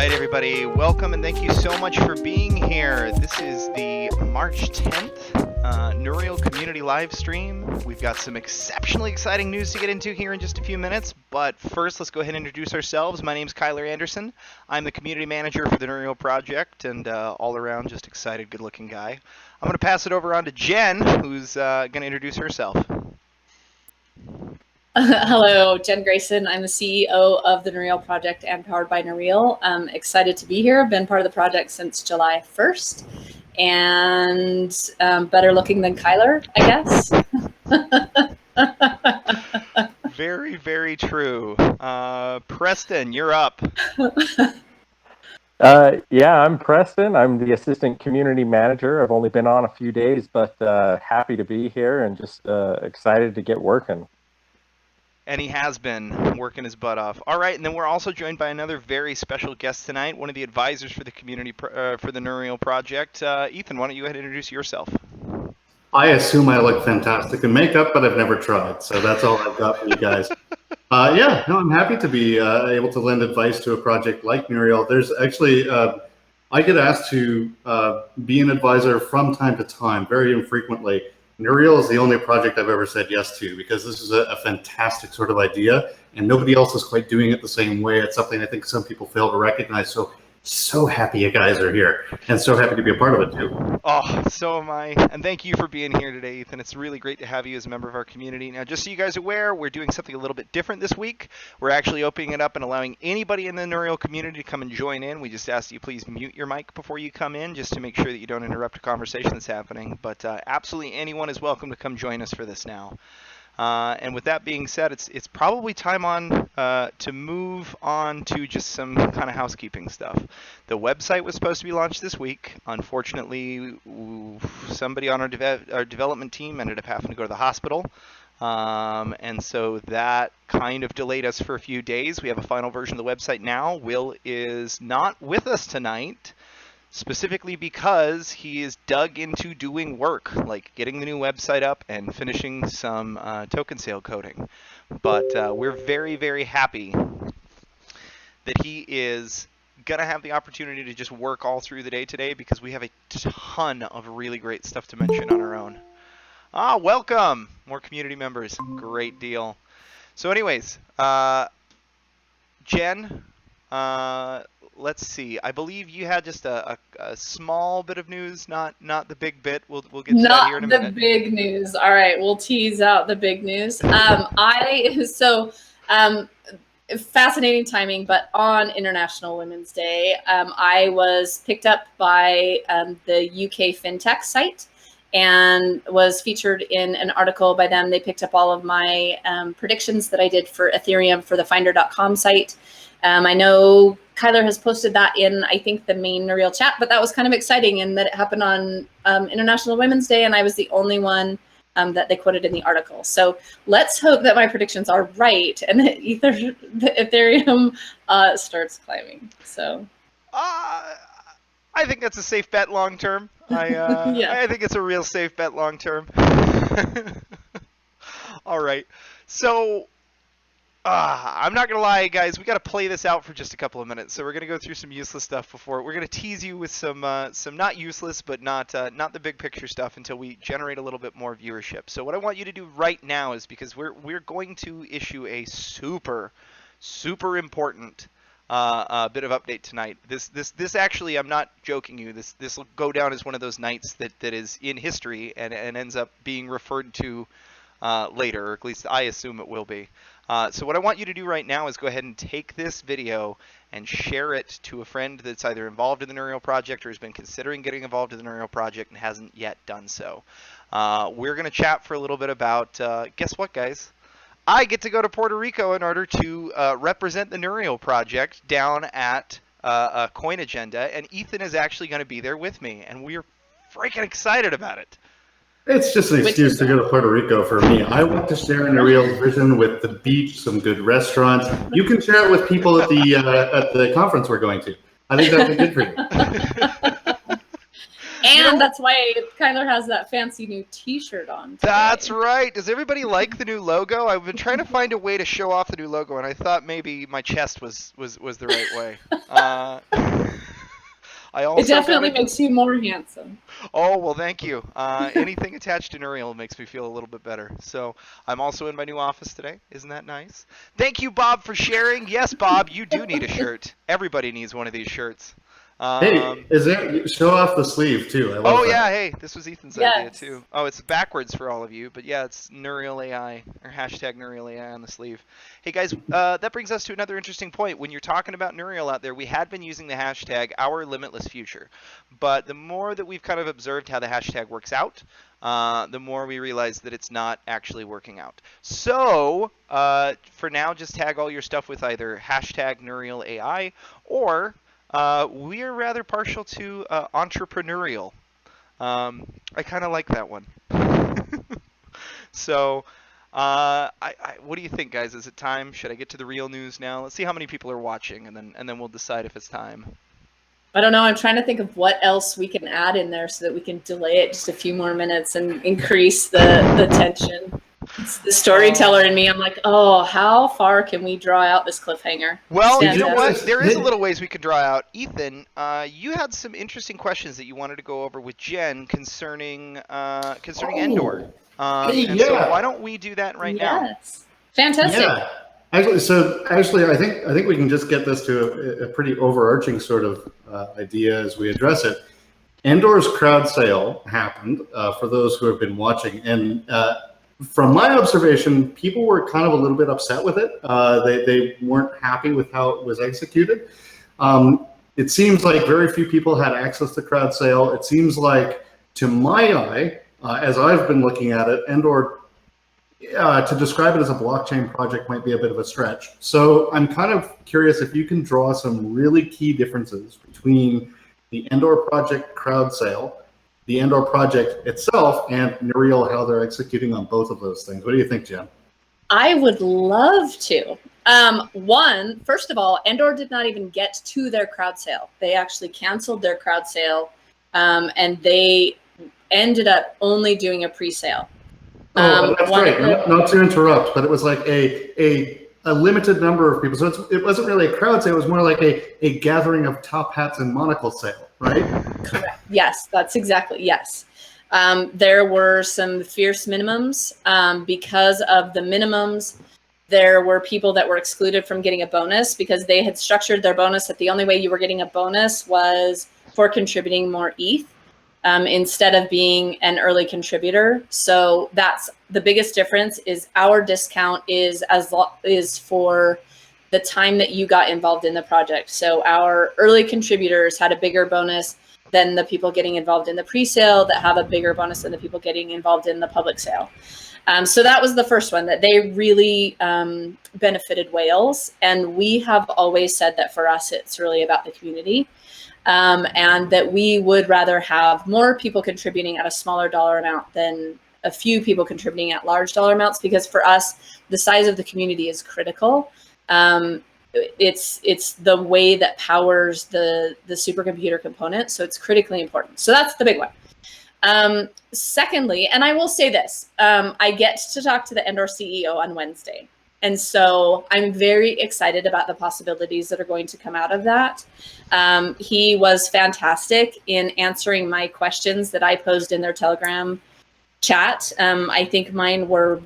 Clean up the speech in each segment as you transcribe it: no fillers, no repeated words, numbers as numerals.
right, everybody, welcome and thank you so much for being here. This is the March 10th Neureal community live stream. We've got some exceptionally exciting news to get into here in just a few minutes, but first let's go ahead and introduce ourselves. My name is Kyler Anderson. I'm the community manager for the Neureal project and all around just excited, good-looking guy. I'm going to pass it over on to Jen, who's going to introduce herself. Hello, Jen Grayson. I'm the CEO of the Neureal project and powered by Neureal. I'm excited to be here. I've been part of the project since July 1st and better looking than Kyler, I guess. Very, very true. Preston, you're up. Yeah, I'm Preston. I'm the assistant community manager. I've only been on a few days, but happy to be here and just excited to get working. And he has been working his butt off. All right, and then we're also joined by another very special guest tonight, one of the advisors for the community for the Neureal project. Ethan, why don't you go ahead and introduce yourself? I assume I look fantastic in makeup, but I've never tried, so that's all I've got for you guys. Yeah, no, I'm happy to be able to lend advice to a project like Neureal. There's actually, I get asked to be an advisor from time to time, very infrequently. Neureal is the only project I've ever said yes to because this is a fantastic sort of idea and nobody else is quite doing it the same way. It's something I think some people fail to recognize. So happy you guys are here and so happy to be a part of it too. Oh, so am I. And thank you for being here today, Ethan. It's really great to have you as a member of our community. Now, just so you guys are aware, we're doing something a little bit different this week. We're actually opening it up and allowing anybody in the Neureal community to come and join in. We just ask that you please mute your mic before you come in just to make sure that you don't interrupt a conversation that's happening. But absolutely anyone is welcome to come join us for this now. And with that being said, it's probably time to move on to just some kind of housekeeping stuff. The website was supposed to be launched this week. Unfortunately, somebody on our development team ended up having to go to the hospital. And so that kind of delayed us for a few days. We have a final version of the website now. Will is not with us tonight, specifically because he is dug into doing work, like getting the new website up and finishing some token sale coding. But we're very, very happy that he is going to have the opportunity to just work all through the day today because we have a ton of really great stuff to mention on our own. Welcome! More community members. Great deal. So anyways, Jen, let's see. I believe you had just a small bit of news, not the big bit. We'll get to that here in a minute. Not the big news. All right, we'll tease out the big news. Fascinating timing, but on International Women's Day, I was picked up by the UK FinTech site and was featured in an article by them. They picked up all of my predictions that I did for Ethereum for the Finder.com site. I know Kyler has posted that in, I think, the main Neureal chat, but that was kind of exciting in that it happened on International Women's Day, and I was the only one that they quoted in the article. So let's hope that my predictions are right and that the Ethereum starts climbing. So I think that's a safe bet long term. I think it's a real safe bet long term. All right. So I'm not going to lie, guys. We got to play this out for just a couple of minutes. So we're going to go through some useless stuff before. We're going to tease you with some not useless, but not the big picture stuff until we generate a little bit more viewership. So what I want you to do right now is, because we're going to issue a super important bit of update tonight. This actually, I'm not joking you. This will go down as one of those nights that is in history and ends up being referred to later, or at least I assume it will be. So what I want you to do right now is go ahead and take this video and share it to a friend that's either involved in the Neureal project or has been considering getting involved in the Neureal project and hasn't yet done so. We're going to chat for a little bit about, guess what, guys? I get to go to Puerto Rico in order to represent the Neureal project down at Coin Agenda, and Ethan is actually going to be there with me, and we're freaking excited about it. It's just an excuse to go to Puerto Rico for me. I want to share Neureal's vision with the beach, some good restaurants. You can share it with people at the conference we're going to. I think that'd be good for you. And that's why Kyler has that fancy new T-shirt on today. That's right. Does everybody like the new logo? I've been trying to find a way to show off the new logo, and I thought maybe my chest was the right way. I also it definitely makes you more handsome. Oh, well, thank you. Anything attached to Neureal makes me feel a little bit better. So I'm also in my new office today. Isn't that nice? Thank you, Bob, for sharing. Yes, Bob, you do need a shirt. Everybody needs one of these shirts. Hey, show off the sleeve too? I love that. Yeah, hey, this was Ethan's idea too. Oh, it's backwards for all of you, but yeah, it's Neureal AI or hashtag Neureal AI on the sleeve. Hey guys, that brings us to another interesting point. When you're talking about Neureal out there, we had been using the hashtag Our Limitless Future, but the more that we've kind of observed how the hashtag works out, the more we realize that it's not actually working out. So for now, just tag all your stuff with either hashtag Neureal AI or we're rather partial to entrepreneurial. I kind of like that one. So, what do you think, guys? Is it time? Should I get to the real news now? Let's see how many people are watching, and then we'll decide if it's time. I don't know. I'm trying to think of what else we can add in there so that we can delay it just a few more minutes and increase the tension. It's the storyteller in me. I'm like, oh, how far can we draw out this cliffhanger? Well, you know what? There is a little ways we could draw out. Ethan, you had some interesting questions that you wanted to go over with Jen concerning Endor. So why don't we do that right now? Yes. Fantastic. Yeah. Actually, I think we can just get this to a pretty overarching sort of idea as we address it. Endor's crowd sale happened for those who have been watching, and from my observation, people were kind of a little bit upset with it. They weren't happy with how it was executed. It seems like very few people had access to crowd sale. It seems like, to my eye, as I've been looking at it, Endor, to describe it as a blockchain project might be a bit of a stretch. So I'm kind of curious if you can draw some really key differences between the Endor project crowd sale, the Endor project itself, and Neureal, how they're executing on both of those things. What do you think, Jen? I would love to. First of all, Endor did not even get to their crowd sale. They actually canceled their crowd sale, and they ended up only doing a pre-sale. That's right. Not to interrupt, but it was like a limited number of people. So it wasn't really a crowd sale. It was more like a gathering of top hats and monocle sale, right? Correct. Yes, that's exactly, yes. There were some fierce minimums. Because of the minimums, there were people that were excluded from getting a bonus because they had structured their bonus that the only way you were getting a bonus was for contributing more ETH. Instead of being an early contributor. So that's the biggest difference. Is our discount is for the time that you got involved in the project. So our early contributors had a bigger bonus than the people getting involved in the pre-sale, that have a bigger bonus than the people getting involved in the public sale. So that was the first one, that they really benefited whales. And we have always said that for us, it's really about the community. And that we would rather have more people contributing at a smaller dollar amount than a few people contributing at large dollar amounts, because for us, the size of the community is critical. It's the way that powers the supercomputer component, so it's critically important. So that's the big one. Secondly, and I will say this, I get to talk to the Endor CEO on Wednesday. And so I'm very excited about the possibilities that are going to come out of that. He was fantastic in answering my questions that I posed in their Telegram chat. I think mine were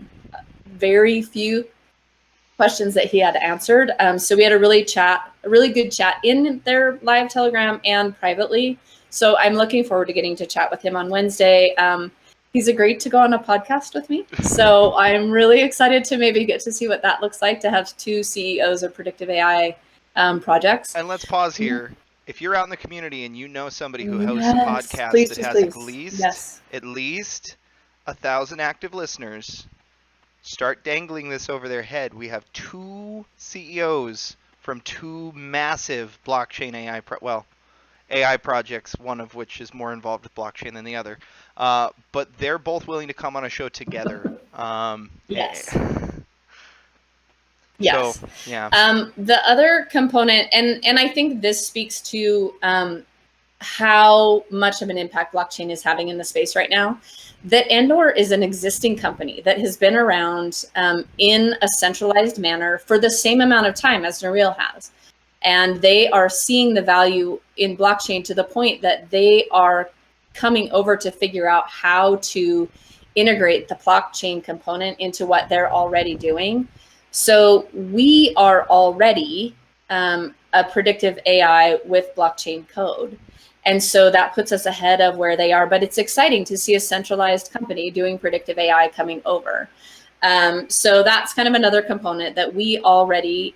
very few questions that he had answered. So we had a really good chat in their live Telegram and privately. So I'm looking forward to getting to chat with him on Wednesday. He's agreed to go on a podcast with me. So I'm really excited to maybe get to see what that looks like, to have two CEOs of predictive AI projects. And let's pause here. If you're out in the community and you know somebody who hosts a podcast that has at least 1,000 active listeners, start dangling this over their head. We have two CEOs from two massive blockchain AI projects, one of which is more involved with blockchain than the other. But they're both willing to come on a show together. Yes. Yes. So, yeah. The other component, and I think this speaks to how much of an impact blockchain is having in the space right now, that Endor is an existing company that has been around in a centralized manner for the same amount of time as Neureal has. And they are seeing the value in blockchain to the point that they are coming over to figure out how to integrate the blockchain component into what they're already doing. So we are already a predictive AI with blockchain code. And so that puts us ahead of where they are. But it's exciting to see a centralized company doing predictive AI coming over. So that's kind of another component that we already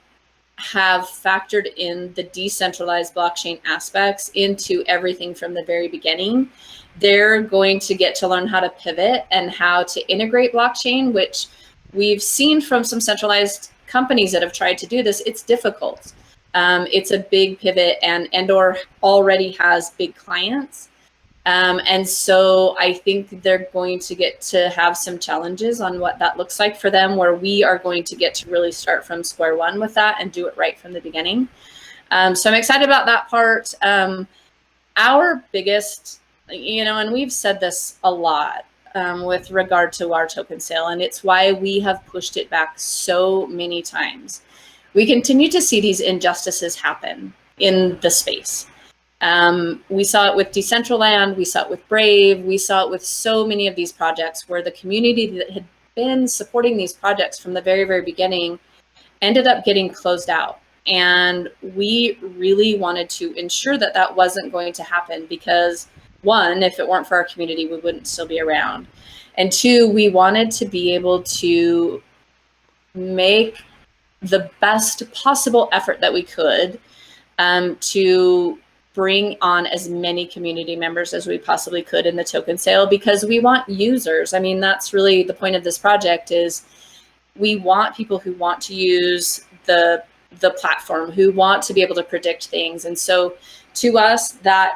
have factored in the decentralized blockchain aspects into everything from the very beginning. They're going to get to learn how to pivot and how to integrate blockchain, which we've seen from some centralized companies that have tried to do this. It's difficult. It's a big pivot, and Endor already has big clients. And so I think they're going to get to have some challenges on what that looks like for them, where we are going to get to really start from square one with that and do it right from the beginning. So I'm excited about that part. Our biggest, and we've said this a lot with regard to our token sale, and it's why we have pushed it back so many times. We continue to see these injustices happen in the space. We saw it with Decentraland, we saw it with Brave, we saw it with so many of these projects where the community that had been supporting these projects from the very, very beginning ended up getting closed out. And we really wanted to ensure that that wasn't going to happen because, one, if it weren't for our community, we wouldn't still be around. And two, we wanted to be able to make the best possible effort that we could to bring on as many community members as we possibly could in the token sale, because we want users. I mean, that's really the point of this project, is we want people who want to use the platform, who want to be able to predict things. And so to us, that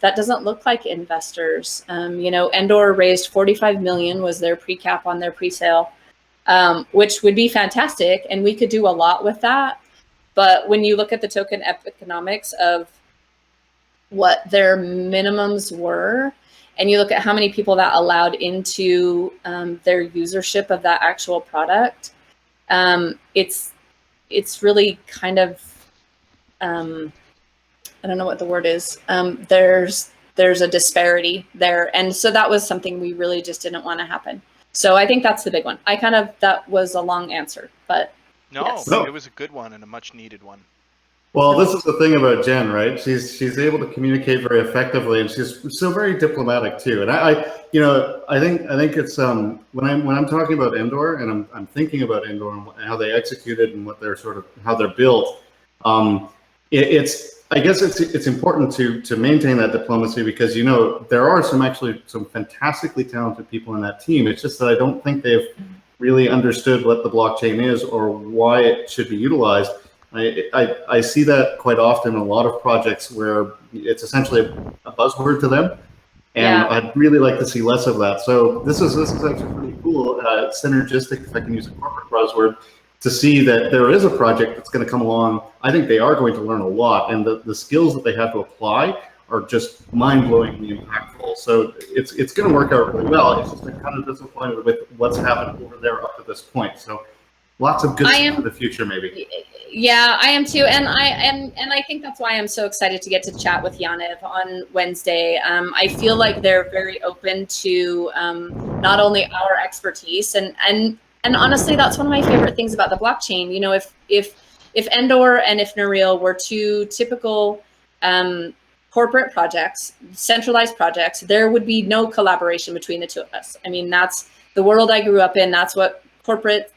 doesn't look like investors. Endor raised 45 million was their pre-cap on their pre-sale, which would be fantastic. And we could do a lot with that. But when you look at the token economics of what their minimums were, and you look at how many people that allowed into their usership of that actual product, it's really kind of, I don't know what the word is. There's a disparity there. And so that was something we really just didn't want to happen. So I think that's the big one. That was a long answer, but no, yes. It was a good one and a much needed one. Well, this is the thing about Jen, right? She's able to communicate very effectively, and she's so very diplomatic too. And I think it's when I'm talking about Endor, and I'm thinking about Endor and how they executed and what they're how they're built. I guess it's important to maintain that diplomacy, because there are some fantastically talented people in that team. It's just that I don't think they've really understood what the blockchain is or why it should be utilized. I see that quite often in a lot of projects where it's essentially a buzzword to them, and yeah. I'd really like to see less of that. So this is actually pretty cool, synergistic, if I can use a corporate buzzword, to see that there is a project that's going to come along. I think they are going to learn a lot, and the skills that they have to apply are just mind-blowingly impactful. So it's going to work out really well. It's just I'm kind of disappointed with what's happened over there up to this point. So lots of good stuff for the future, maybe. Yeah, I am too, and I think that's why I'm so excited to get to chat with Yaniv on Wednesday. I feel like they're very open to not only our expertise, and honestly, that's one of my favorite things about the blockchain. If Endor and if Neureal were two typical corporate projects, centralized projects, there would be no collaboration between the two of us. I mean, that's the world I grew up in. That's what corporate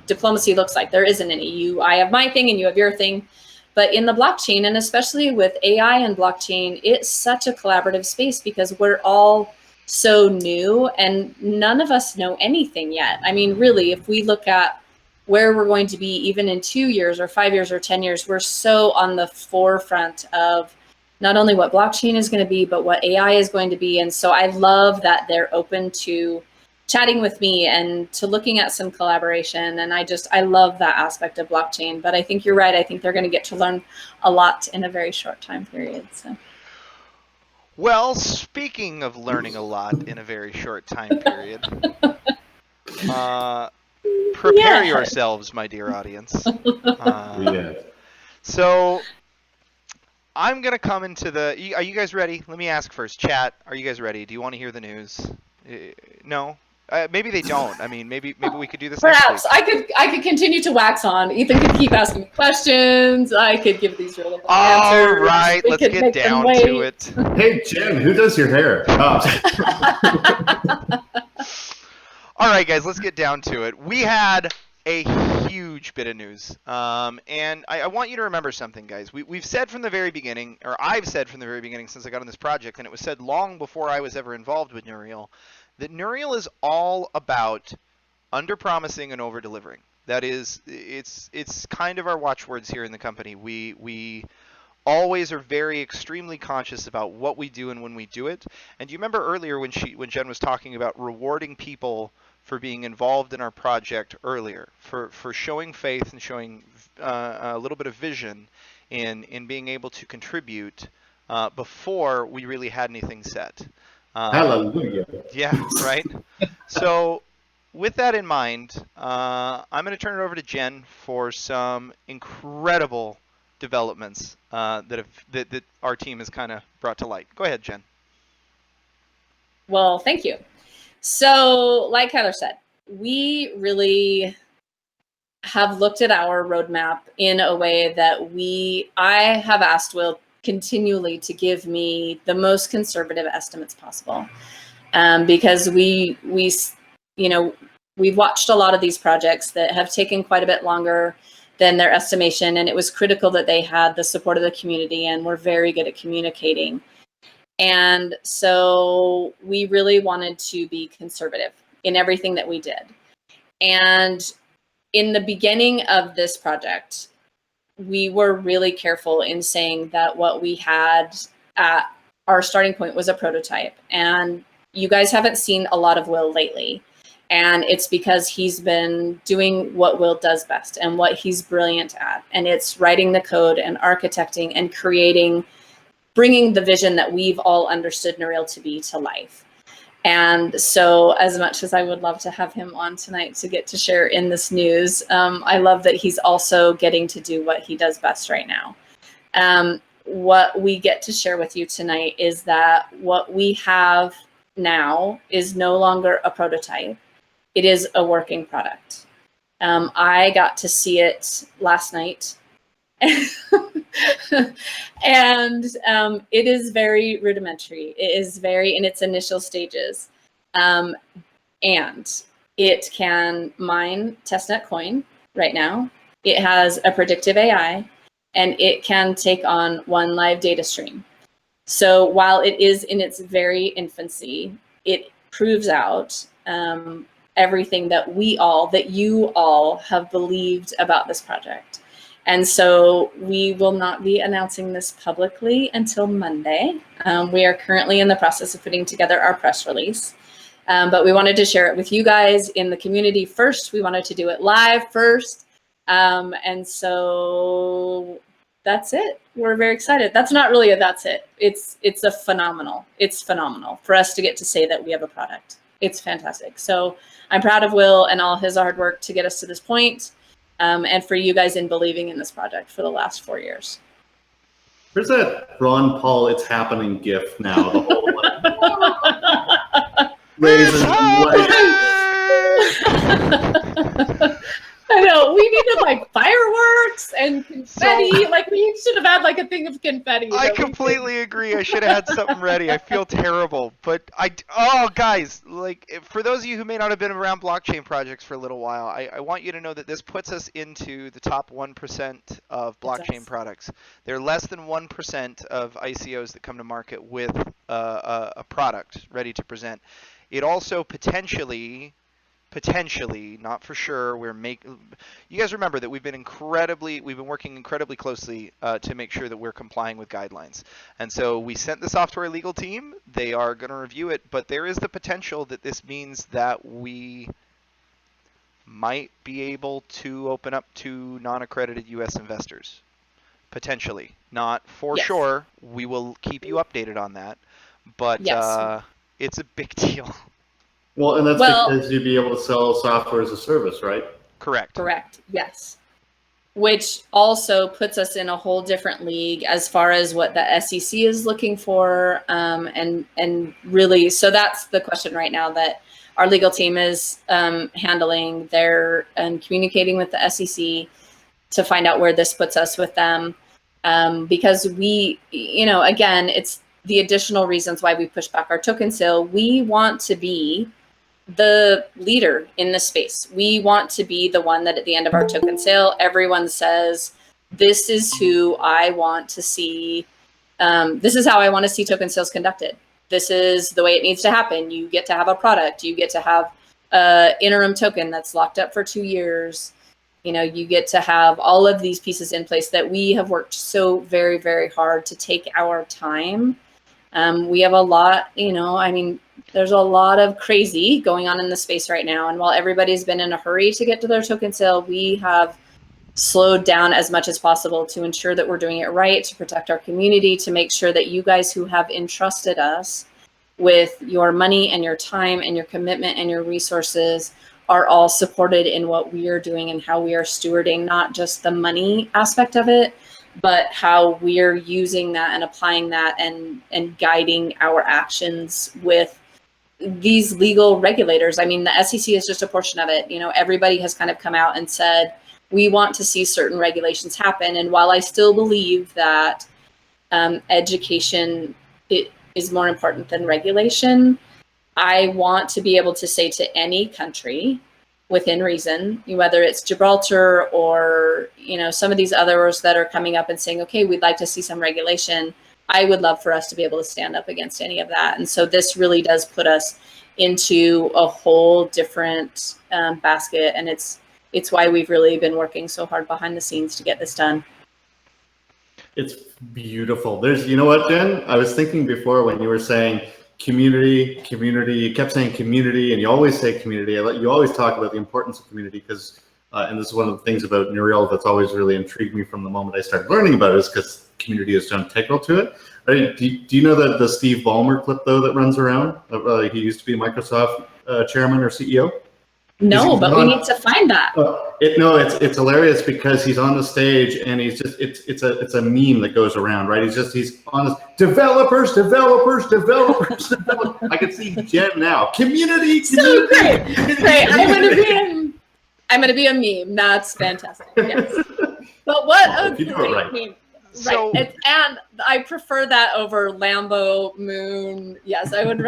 diplomacy looks like. There isn't any. I have my thing and you have your thing. But in the blockchain, and especially with AI and blockchain, it's such a collaborative space because we're all so new and none of us know anything yet. I mean, really, if we look at where we're going to be even in 2 years or 5 years or 10 years, we're so on the forefront of not only what blockchain is going to be, but what AI is going to be. And so I love that they're open to chatting with me and to looking at some collaboration. And I love that aspect of blockchain. But I think you're right. I think they're going to get to learn a lot in a very short time period. So. Well, speaking of learning a lot in a very short time period, prepare yourselves, my dear audience. So I'm going to come into the... Are you guys ready? Let me ask first. Chat, are you guys ready? Do you want to hear the news? No? Maybe they don't. I mean, maybe we could do this Perhaps. next week. I could continue to wax on. Ethan could keep asking me questions. I could give these relevant answers. All right, let's get down to it. Hey, Jen, who does your hair? Oh. All right, guys, let's get down to it. We had a huge bit of news. And I want you to remember something, guys. We've said from the very beginning, or I've said from the very beginning since I got on this project, and it was said long before I was ever involved with Neureal, that Neureal is all about under-promising and over-delivering. That is, it's kind of our watchwords here in the company. We always are very extremely conscious about what we do and when we do it. And do you remember earlier when Jen was talking about rewarding people for being involved in our project earlier, for showing faith and showing a little bit of vision in being able to contribute before we really had anything set. Hallelujah. Yeah, right? So with that in mind, I'm going to turn it over to Jen for some incredible developments that our team has kind of brought to light. Go ahead, Jen. Well, thank you. So, like Heather said, we really have looked at our roadmap in a way that I have asked Will continually to give me the most conservative estimates possible, because we've watched a lot of these projects that have taken quite a bit longer than their estimation, and it was critical that they had the support of the community and were very good at communicating. And so we really wanted to be conservative in everything that we did. And in the beginning of this project, we were really careful in saying that what we had at our starting point was a prototype. And you guys haven't seen a lot of Will lately. And it's because he's been doing what Will does best and what he's brilliant at. And it's writing the code and architecting and bringing the vision that we've all understood Neureal to be to life. And so as much as I would love to have him on tonight to get to share in this news, I love that he's also getting to do what he does best right now. What we get to share with you tonight is that what we have now is no longer a prototype. It is a working product. I got to see it last night. And it is very rudimentary. It is very in its initial stages. And it can mine testnet coin right now. It has a predictive AI, and it can take on one live data stream. So while it is in its very infancy, it proves out everything that you all have believed about this project. And so we will not be announcing this publicly until Monday. We are currently in the process of putting together our press release. But we wanted to share it with you guys in the community first. We wanted to do it live first. And so that's it. We're very excited. That's not really that's it. It's phenomenal for us to get to say that we have a product. It's fantastic. So I'm proud of Will and all his hard work to get us to this point. And for you guys in believing in this project for the last 4 years. Where's that Ron Paul "It's Happening" gif now? The whole raisins and I know, we needed like fireworks and confetti. Like we should have had like a thing of confetti. I completely agree. I should have had something ready. I feel terrible, but guys, like for those of you who may not have been around blockchain projects for a little while, I want you to know that this puts us into the top 1% of blockchain products. They're less than 1% of ICOs that come to market with a product ready to present. It also potentially potentially, not for sure, you guys remember that we've been working incredibly closely to make sure that we're complying with guidelines. And so we sent the software legal team. They are going to review it, but there is the potential that this means that we might be able to open up to non-accredited US investors. Potentially. Not for Yes. sure. We will keep you updated on that. But Yes. it's a big deal. Well, and that's Well- because you'd be able to sell software as a service, right? Correct. Correct. Yes. Which also puts us in a whole different league as far as what the SEC is looking for, and really, so that's the question right now that our legal team is handling. They're communicating with the SEC to find out where this puts us with them, because we, again, it's the additional reasons why we push back our token sale. We want to be the leader in the space. We want to be the one that at the end of our token sale, everyone says, this is who I want to see. This is how I want to see token sales conducted. This is the way it needs to happen. You get to have a product. You get to have an interim token that's locked up for 2 years. You get to have all of these pieces in place that we have worked so very, very hard to take our time. We have a lot, there's a lot of crazy going on in the space right now. And while everybody's been in a hurry to get to their token sale, we have slowed down as much as possible to ensure that we're doing it right, to protect our community, to make sure that you guys who have entrusted us with your money and your time and your commitment and your resources are all supported in what we are doing and how we are stewarding, not just the money aspect of it, but how we're using that and applying that and guiding our actions with these legal regulators. I mean, the SEC is just a portion of it. Everybody has kind of come out and said, we want to see certain regulations happen. And while I still believe that education is more important than regulation, I want to be able to say to any country within reason, whether it's Gibraltar or, some of these others that are coming up and saying, okay, we'd like to see some regulation. I would love for us to be able to stand up against any of that. And so this really does put us into a whole different basket. And it's why we've really been working so hard behind the scenes to get this done. It's beautiful. You know what, Jen? I was thinking before when you were saying community, you kept saying community, and you always say community. You always talk about the importance of community because, and this is one of the things about Neureal that's always really intrigued me from the moment I started learning about it, is because community is so integral to it. Do you know that the Steve Ballmer clip though that runs around? He used to be Microsoft chairman or CEO. No, but we need to find that. It's hilarious because he's on the stage and he's just it's a meme that goes around, right? He's on this developers. I can see Jen now. Community. So great. I'm gonna be a meme. That's fantastic. Yes. But what a great meme. So, right. And I prefer that over Lambo Moon. Yes, I would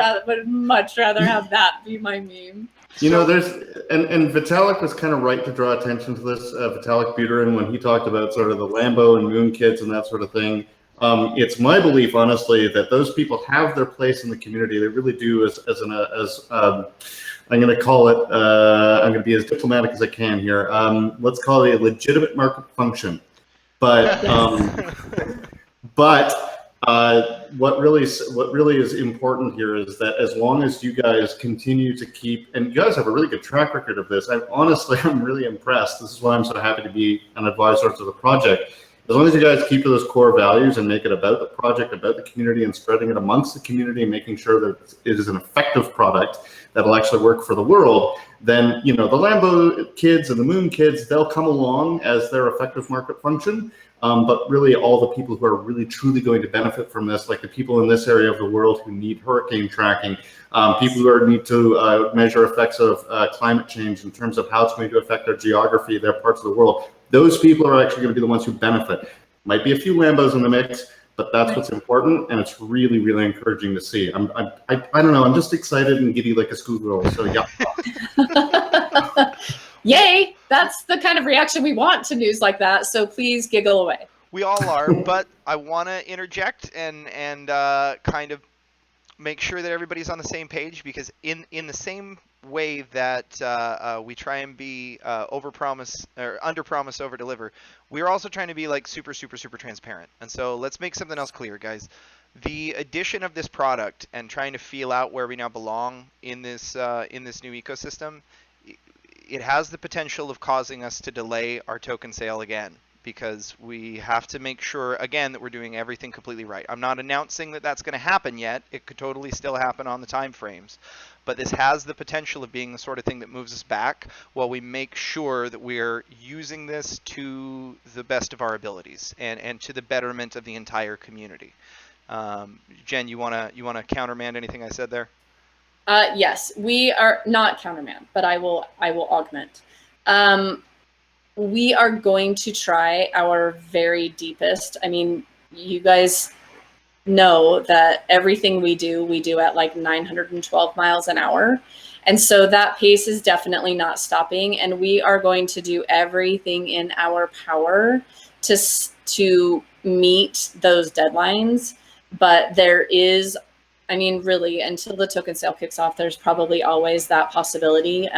much rather have that be my meme. There's and Vitalik was kind of right to draw attention to this. Vitalik Buterin, when he talked about sort of the Lambo and Moon kids and that sort of thing. It's my belief, honestly, that those people have their place in the community. They really do. I'm going to call it. I'm going to be as diplomatic as I can here. Let's call it a legitimate market function. But what really is important here is that as long as you guys continue to keep, and you guys have a really good track record of this. I'm really impressed. This is why I'm so happy to be an advisor to the project. As long as you guys keep to those core values and make it about the project, about the community, and spreading it amongst the community and making sure that it is an effective product that'll actually work for the world, then the Lambo kids and the Moon kids, they'll come along as their effective market function. But really all the people who are really truly going to benefit from this, like the people in this area of the world who need hurricane tracking, people who need to measure effects of climate change in terms of how it's going to affect their geography, their parts of the world, those people are actually going to be the ones who benefit. Might be a few Lambos in the mix, but that's what's important, and it's really, really encouraging to see. I don't know, I'm just excited and giddy like a schoolgirl, so yeah. Yay! That's the kind of reaction we want to news like that, so please giggle away. We all are, but I want to interject and kind of make sure that everybody's on the same page, because in the same way that we try and be over-promise or under-promise, over-deliver, we're also trying to be like super, super, super transparent. And so let's make something else clear, guys. The addition of this product and trying to feel out where we now belong in this new ecosystem, it has the potential of causing us to delay our token sale again, because we have to make sure, again, that we're doing everything completely right. I'm not announcing that that's going to happen yet. It could totally still happen on the time frames. But this has the potential of being the sort of thing that moves us back while we make sure that we're using this to the best of our abilities and to the betterment of the entire community. Jen, you wanna countermand anything I said there? Yes, we are not countermand, but I will augment. We are going to try our very deepest. I mean, you guys know that everything we do at like 912 miles an hour. And so that pace is definitely not stopping. And we are going to do everything in our power to meet those deadlines. But there is, I mean, really, until the token sale kicks off, there's probably always that possibility,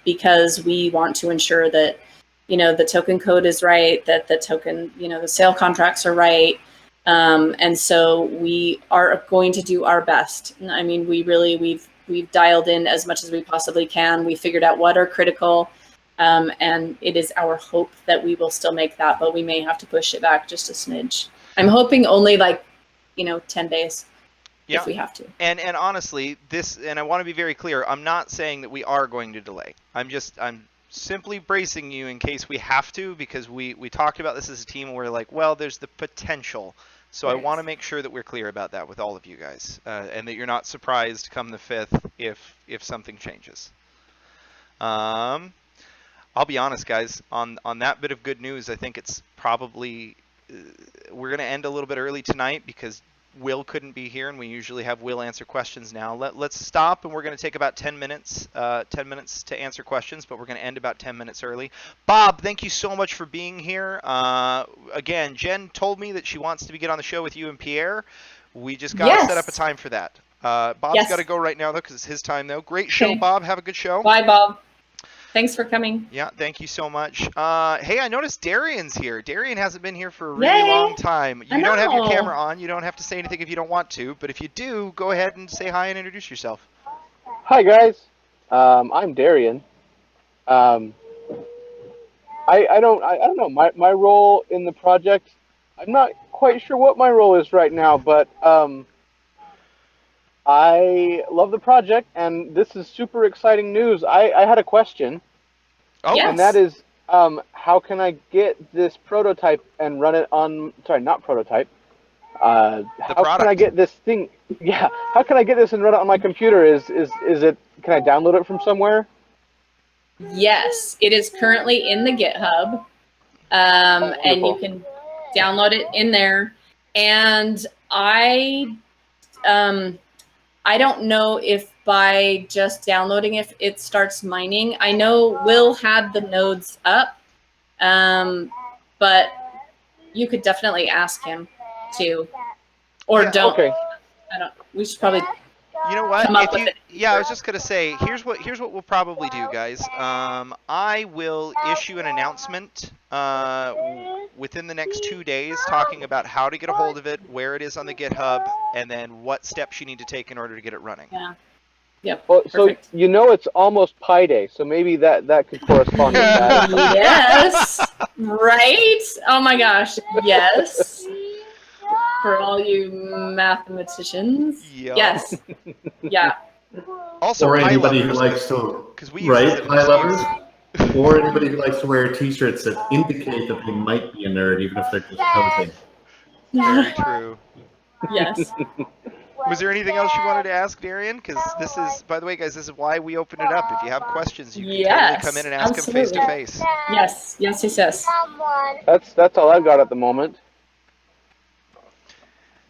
because we want to ensure that, you know, the token code is right, that the token, you know, the sale contracts are right. And so we are going to do our best. I mean, we've dialed in as much as we possibly can. We figured out what are critical, and it is our hope that we will still make that, but we may have to push it back just a smidge. I'm hoping only like, you know, 10 days. Yeah. If we have to. And honestly, and I want to be very clear, I'm not saying that we are going to delay. I'm simply bracing you in case we have to, because we talked about this as a team and we're like, well, there's the potential. So right. I want to make sure that we're clear about that with all of you guys, and that you're not surprised come the 5th if something changes. I'll be honest, guys, on that bit of good news, I think it's probably we're going to end a little bit early tonight because Will couldn't be here, and we usually have Will answer questions now. Let's stop, and we're going to take about 10 minutes to answer questions, but we're going to end about 10 minutes early. Bob, thank you so much for being here. Again, Jen told me that she wants to get on the show with you and Pierre. We just got to set up a time for that. Bob's got to go right now, though, because it's his time, though. Great show, Bob. Have a good show. Bye, Bob. Thanks for coming. Yeah, thank you so much. Hey, I noticed Darian's here. Darian hasn't been here for a really long time. You don't have your camera on. You don't have to say anything if you don't want to. But if you do, go ahead and say hi and introduce yourself. Hi, guys. I'm Darian. I don't know. My role in the project, I'm not quite sure what my role is right now, but I love the project, and this is super exciting news. I had a question. Oh, yes. And that is, how can I get this prototype and run it on? Sorry, not prototype. How can I get this thing? Yeah, how can I get this and run it on my computer? Is it? Can I download it from somewhere? Yes, it is currently in the GitHub, and you can download it in there. And I don't know if by just downloading it starts mining. I know Will had the nodes up, but you could definitely ask him to, or don't. Okay. We should probably. You know what? I was just gonna say, here's what we'll probably do, guys. I will issue an announcement within the next 2 days, talking about how to get a hold of it, where it is on the GitHub, and then what steps you need to take in order to get it running. Yeah. Yep. Well, perfect. So you know it's almost Pi Day, so maybe that could correspond with that. Yes. Right. Oh my gosh. Yes. For all you mathematicians. Yep. Yes. Yeah. Also, or high anybody levers, who likes to write high levers, or anybody who likes to wear T-shirts that indicate that they might be a nerd, even if they're just posing. Very true. Yes. Was there anything else you wanted to ask, Darian? Because this is, by the way, guys, this is why we open it up. If you have questions, you can totally come in and ask them face to face. Yes. Yes. That's all I've got at the moment.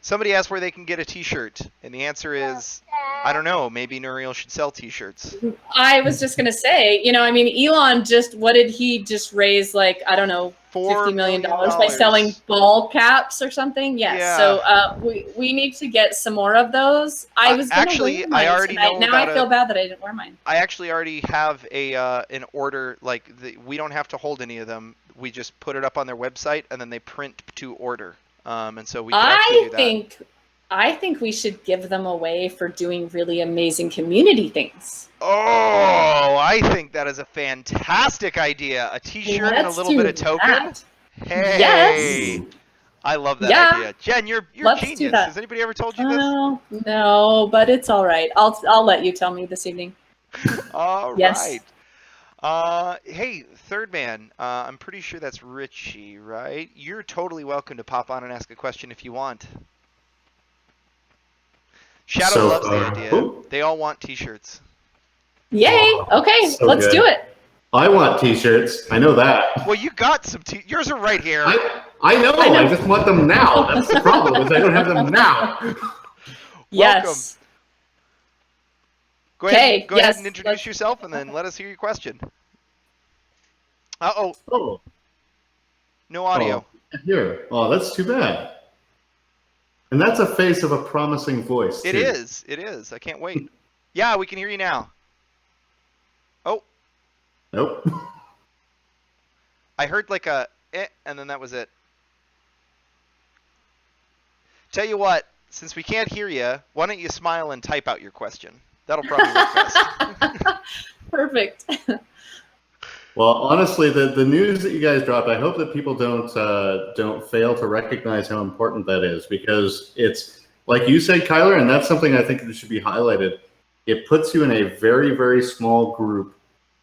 Somebody asked where they can get a T-shirt, and the answer is I don't know. Maybe Neureal should sell T-shirts. I was just gonna say, I mean, Elon what did he just raise? Like, I don't know, $50 million by selling ball caps or something. Yes. Yeah. So we need to get some more of those. I was gonna actually, wear mine I already tonight. know now I feel bad that I didn't wear mine. I actually already have an order. Like we don't have to hold any of them. We just put it up on their website and then they print to order. And so we can actually do that. I think we should give them away for doing really amazing community things. Oh, I think that is a fantastic idea. A T-shirt and a little bit of token. That. Hey, yes. I love that idea. Jen, you're genius. Has anybody ever told you this? No, but it's all right. I'll let you tell me this evening. All yes. right. Hey, third man. I'm pretty sure that's Richie, right? You're totally welcome to pop on and ask a question if you want. Shadow loves the idea. They all want T-shirts. Yay! Okay, let's do it. I want T-shirts. I know that. Well, you got some. Yours are right here. I know. I just want them now. That's the problem. Is I don't have them now. Yes. Go ahead and introduce yourself, and then let us hear your question. Oh. No audio. Here. Oh, that's too bad. And that's a face of a promising voice, too. It is. It is. I can't wait. Yeah, we can hear you now. Oh. Nope. I heard like a and then that was it. Tell you what, since we can't hear you, why don't you smile and type out your question? That'll probably work best. Perfect. Well, honestly, the news that you guys dropped, I hope that people don't fail to recognize how important that is, because it's like you said, Kyler, and that's something I think that should be highlighted. It puts you in a very, very small group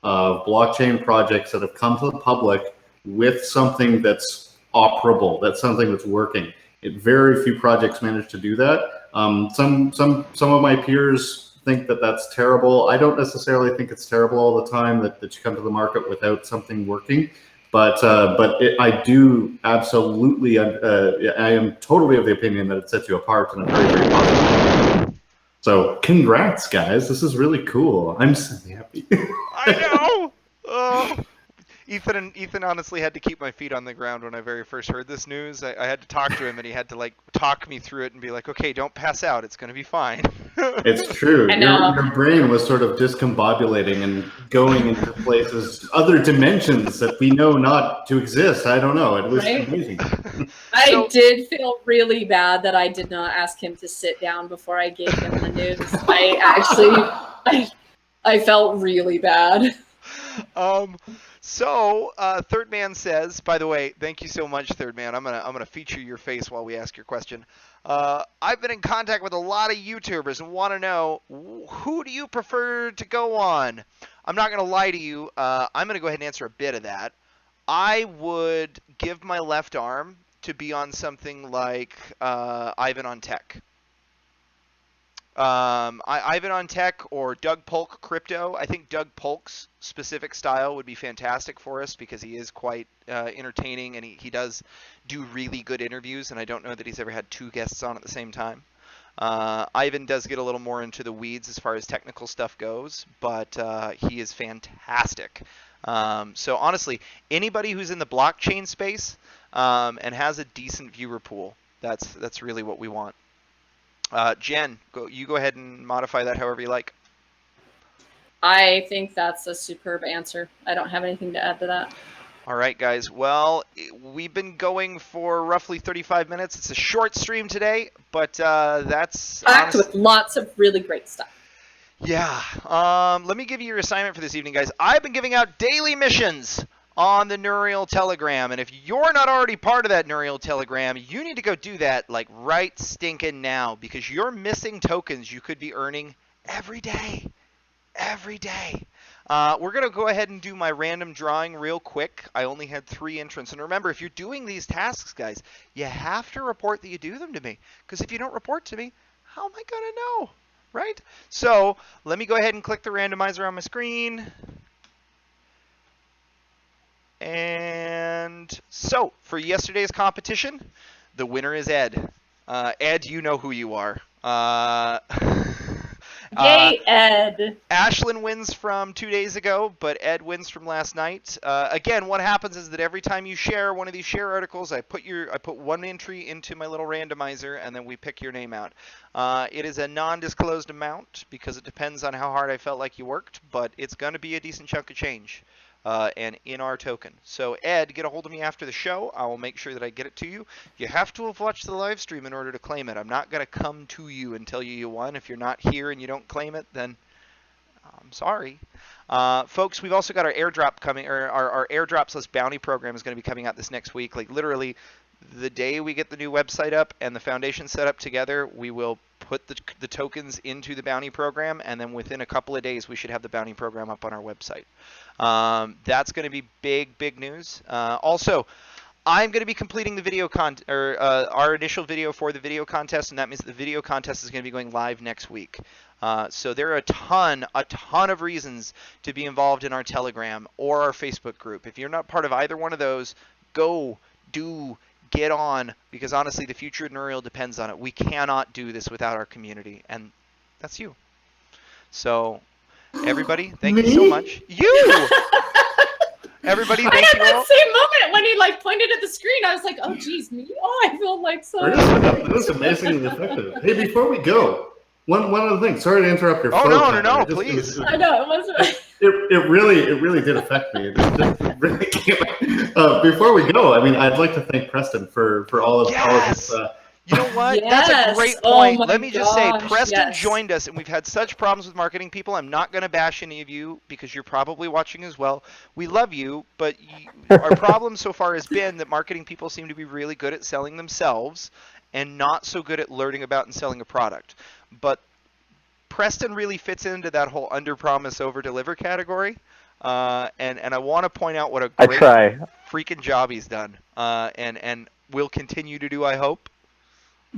of blockchain projects that have come to the public with something that's operable, that's something that's working. Very few projects manage to do that. Some of my peers think that that's terrible. I don't necessarily think it's terrible all the time that you come to the market without something working, but I do absolutely, I am totally of the opinion that it sets you apart in a very, very positive way. So congrats, guys. This is really cool. I'm so happy. I know. Oh. Ethan honestly had to keep my feet on the ground when I very first heard this news. I had to talk to him, and he had to like talk me through it and be like, "Okay, don't pass out. It's going to be fine." It's true. Your brain was sort of discombobulating and going into places, other dimensions that we know not to exist. I don't know. It was amazing. I did feel really bad that I did not ask him to sit down before I gave him the news. I felt really bad. So, Third Man says, by the way, thank you so much, Third Man. I'm gonna feature your face while we ask your question. I've been in contact with a lot of YouTubers and want to know, who do you prefer to go on? I'm not gonna lie to you. I'm gonna go ahead and answer a bit of that. I would give my left arm to be on something like Ivan on Tech. Ivan on Tech or Doug Polk Crypto. I think Doug Polk's specific style would be fantastic for us because he is quite entertaining and he does do really good interviews, and I don't know that he's ever had two guests on at the same time. Ivan does get a little more into the weeds as far as technical stuff goes, but he is fantastic. So honestly, anybody who's in the blockchain space and has a decent viewer pool, that's really what we want. Jen, you go ahead and modify that however you like. I think that's a superb answer. I don't have anything to add to that. All right, guys. Well, we've been going for roughly 35 minutes. It's a short stream today, but that's packed with lots of really great stuff. Yeah. Let me give you your assignment for this evening, guys. I've been giving out daily missions on the Neureal Telegram, and if you're not already part of that Neureal Telegram, you need to go do that like right stinking now, because you're missing tokens you could be earning every day. Every day. We're going to go ahead and do my random drawing real quick. I only had 3 entrants, and remember, if you're doing these tasks, guys, you have to report that you do them to me, because if you don't report to me, how am I going to know, right? So let me go ahead and click the randomizer on my screen. And so, for yesterday's competition, the winner is Ed. Ed, you know who you are. Yay, Ed. Ashlyn wins from 2 days ago, but Ed wins from last night. Again, what happens is that every time you share one of these share articles, I put one entry into my little randomizer, and then we pick your name out. It is a non-disclosed amount because it depends on how hard I felt like you worked, but it's going to be a decent chunk of change. And in our token. So Ed, get a hold of me after the show. I will make sure that I get it to you. You have to have watched the live stream in order to claim it. I'm not going to come to you and tell you won. If you're not here and you don't claim it, then I'm sorry. Folks, we've also got our airdrop coming, or our airdrops bounty program is going to be coming out this next week. Like literally the day we get the new website up and the foundation set up together, we will put the tokens into the bounty program, and then within a couple of days we should have the bounty program up on our website. That's going to be big news. Also, I'm going to be completing the video our initial video for the video contest, and that means the video contest is going to be going live next week. So there are a ton of reasons to be involved in our Telegram or our Facebook group. If you're not part of either one of those, get on, because honestly, the future of Neureal depends on it. We cannot do this without our community, and that's you. So, everybody, thank you so much. You! Everybody, thank you all. I had that same moment when he like pointed at the screen. I was like, oh, geez, me? Oh, I feel like so. That was amazingly effective. Hey, before we go, one other thing. Sorry to interrupt your flow. No, please. I know, it was. It really did affect me. It just really came out. Before we go, I mean, I'd like to thank Preston for all of his. You know what? Yes. That's a great point. Oh Let me just say, Preston yes. joined us, and we've had such problems with marketing people. I'm not going to bash any of you because you're probably watching as well. We love you, but our problem so far has been that marketing people seem to be really good at selling themselves and not so good at learning about and selling a product. But Preston really fits into that whole under-promise, over-deliver category. And I want to point out what a great freaking job he's done, and will continue to do, I hope.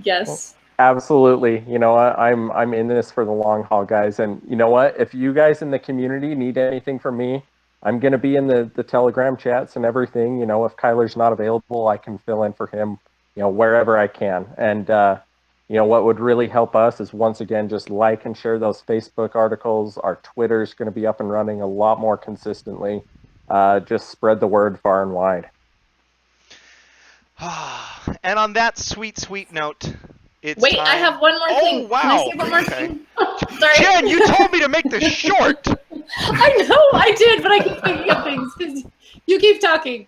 Yes. Absolutely. You know, I'm in this for the long haul, guys. And you know what? If you guys in the community need anything from me, I'm going to be in the Telegram chats and everything. You know, if Kyler's not available, I can fill in for him, you know, wherever I can. And, you know, what would really help us is, once again, just like and share those Facebook articles. Our Twitter's going to be up and running a lot more consistently. Just spread the word far and wide. And on that sweet note, it's Wait, time. I have one more thing. Oh, wow. Can I say one more thing? Sorry. Jen, you told me to make this short. I know I did, but I keep thinking of things because you keep talking.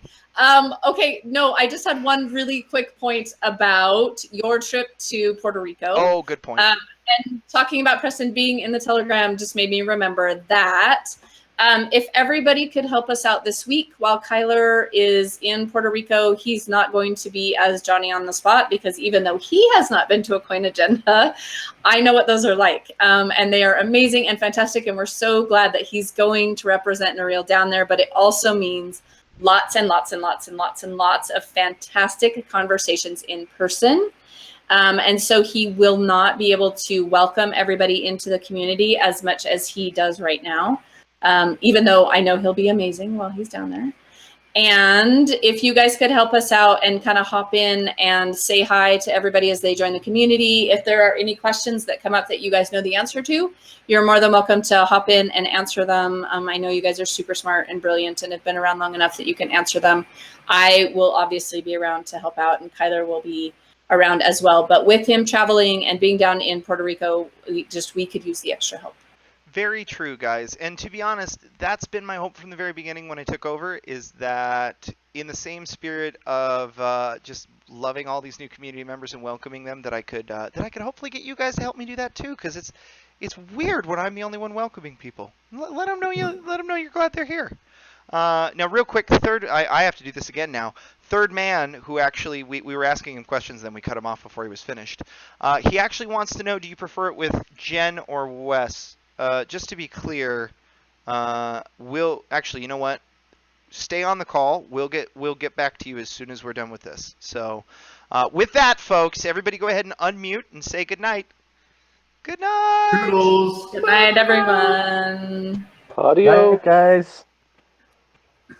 Okay, no, I just had one really quick point about your trip to Puerto Rico. Oh, good point. And talking about Preston being in the Telegram just made me remember that. If everybody could help us out this week while Kyler is in Puerto Rico, he's not going to be as Johnny on the spot, because even though he has not been to a Coin Agenda, I know what those are like. And they are amazing and fantastic. And we're so glad that he's going to represent Neureal down there. But it also means lots and lots and lots and lots and lots of fantastic conversations in person. And so he will not be able to welcome everybody into the community as much as he does right now. Even though I know he'll be amazing while he's down there. And if you guys could help us out and kind of hop in and say hi to everybody as they join the community. If there are any questions that come up that you guys know the answer to, you're more than welcome to hop in and answer them. I know you guys are super smart and brilliant and have been around long enough that you can answer them. I will obviously be around to help out, and Kyler will be around as well. But with him traveling and being down in Puerto Rico, we could use the extra help. Very true, guys. And to be honest, that's been my hope from the very beginning when I took over, is that in the same spirit of just loving all these new community members and welcoming them, that I could hopefully get you guys to help me do that too, because it's weird when I'm the only one welcoming people. Let them know you're glad they're here. Now, real quick, I have to do this again now. Third man, who actually, we were asking him questions, then we cut him off before he was finished. He actually wants to know, do you prefer it with Jen or Wes? Just to be clear, we'll actually, you know what? Stay on the call. We'll get back to you as soon as we're done with this. So, with that, folks, everybody go ahead and unmute and say good night. Good night. Toodles. Good night, everyone. Audio. Night, guys.